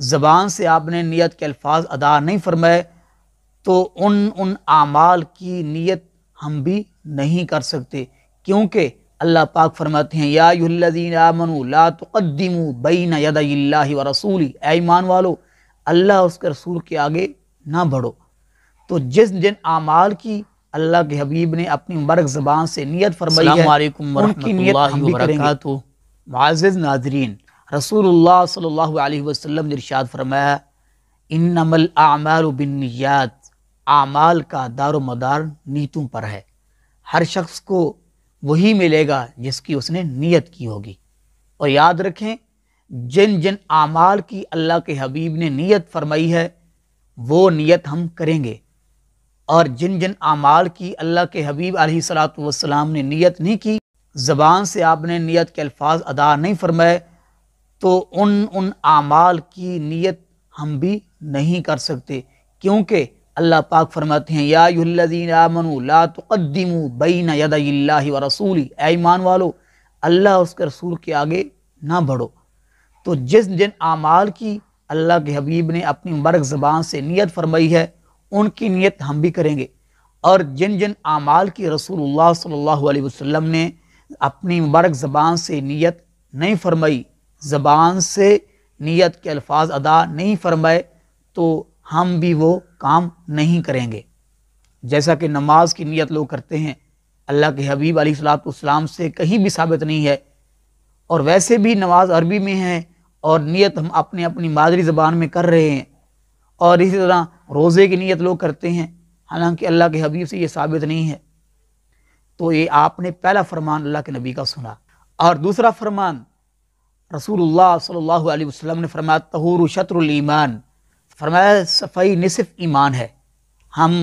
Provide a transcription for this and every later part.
زبان سے آپ نے نیت کے الفاظ ادا نہیں فرمائے تو ان اعمال کی نیت ہم بھی نہیں کر سکتے، کیونکہ اللہ پاک فرماتے ہیں یا ایھا الذین آمنوا لا تقدموا بین یدی اللہ ورسولہ، اے ایمان والو اللہ اور اس کے رسول کے آگے نہ بڑھو۔ تو جن اعمال کی اللہ کے حبیب نے اپنی مبارک زبان سے نیت فرمائی ہے، السلام علیکم ان کی نیت ہم بھی کریں گے۔ معزز ناظرین، رسول اللہ صلی اللہ علیہ وسلم نے ارشاد فرمایا انما الاعمال بالنیات، اعمال کا دار و مدار نیتوں پر ہے۔ ہر شخص کو وہی ملے گا جس کی اس نے نیت کی ہوگی، اور یاد رکھیں جن اعمال کی اللہ کے حبیب نے نیت فرمائی ہے وہ نیت ہم کریں گے، اور جن اعمال کی اللہ کے حبیب علیہ الصلوۃ والسلام نے نیت نہیں کی، زبان سے آپ نے نیت کے الفاظ ادا نہیں فرمائے تو ان اعمال کی نیت ہم بھی نہیں کر سکتے، کیونکہ اللہ پاک فرماتے ہیں یا ایھا الذین آمنوا لا تقدموا بین یدی اللہ ورسولہ، اے ایمان والو اللہ اور اس کے رسول کے آگے نہ بڑھو۔ تو جن اعمال کی اللہ کے حبیب نے اپنی مبارک زبان سے نیت فرمائی ہے ان کی نیت ہم بھی کریں گے، اور جن اعمال کی رسول اللہ صلی اللہ علیہ وسلم نے اپنی مبارک زبان سے نیت نہیں فرمائی، زبان سے نیت کے الفاظ ادا نہیں فرمائے تو ہم بھی وہ کام نہیں کریں گے۔ جیسا کہ نماز کی نیت لوگ کرتے ہیں، اللہ کے حبیب علیہ الصلوۃ والسلام سے کہیں بھی ثابت نہیں ہے، اور ویسے بھی نماز عربی میں ہے اور نیت ہم اپنی مادری زبان میں کر رہے ہیں، اور اسی طرح روزے کی نیت لوگ کرتے ہیں حالانکہ اللہ کے حبیب سے یہ ثابت نہیں ہے۔ تو یہ آپ نے پہلا فرمان اللہ کے نبی کا سنا، اور دوسرا فرمان رسول اللہ صلی اللہ علیہ وسلم نے فرمایا طہور شطر الایمان، فرمایا صفائی نصف ایمان ہے۔ ہم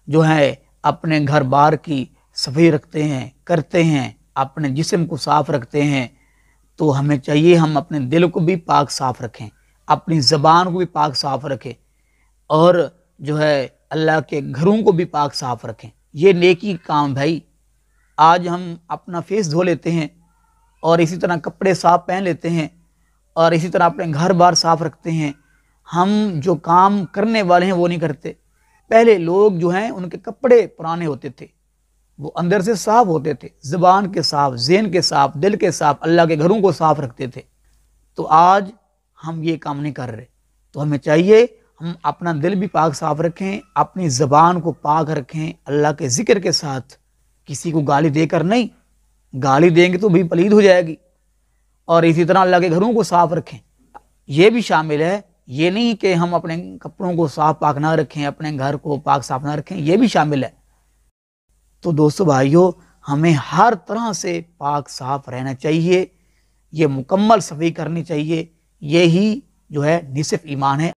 جو ہے اپنے گھر بار کی صفائی رکھتے ہیں، کرتے ہیں، اپنے جسم کو صاف رکھتے ہیں، تو ہمیں چاہیے ہم اپنے دل کو بھی پاک صاف رکھیں، اپنی زبان کو بھی پاک صاف رکھیں، اور جو ہے اللہ کے گھروں کو بھی پاک صاف رکھیں۔ یہ نیکی کام بھائی، آج ہم اپنا فیس دھو لیتے ہیں اور اسی طرح کپڑے صاف پہن لیتے ہیں اور اسی طرح اپنے گھر بار صاف رکھتے ہیں، ہم جو کام کرنے والے ہیں وہ نہیں کرتے۔ پہلے لوگ جو ہیں ان کے کپڑے پرانے ہوتے تھے، وہ اندر سے صاف ہوتے تھے، زبان کے صاف، ذہن کے صاف، دل کے صاف، اللہ کے گھروں کو صاف رکھتے تھے۔ تو آج ہم یہ کام نہیں کر رہے، تو ہمیں چاہیے ہم اپنا دل بھی پاک صاف رکھیں، اپنی زبان کو پاک رکھیں اللہ کے ذکر کے ساتھ، کسی کو گالی دے کر نہیں، گالی دیں گے تو بھی پلید ہو جائے گی، اور اسی طرح اللہ کے گھروں کو صاف رکھیں۔ یہ بھی شامل ہے، یہ نہیں کہ ہم اپنے کپڑوں کو صاف پاک نہ رکھیں، اپنے گھر کو پاک صاف نہ رکھیں، یہ بھی شامل ہے۔ تو دوستو بھائیو، ہمیں ہر طرح سے پاک صاف رہنا چاہیے، یہ مکمل صفائی کرنی چاہیے، یہی جو ہے نصف ایمان ہے۔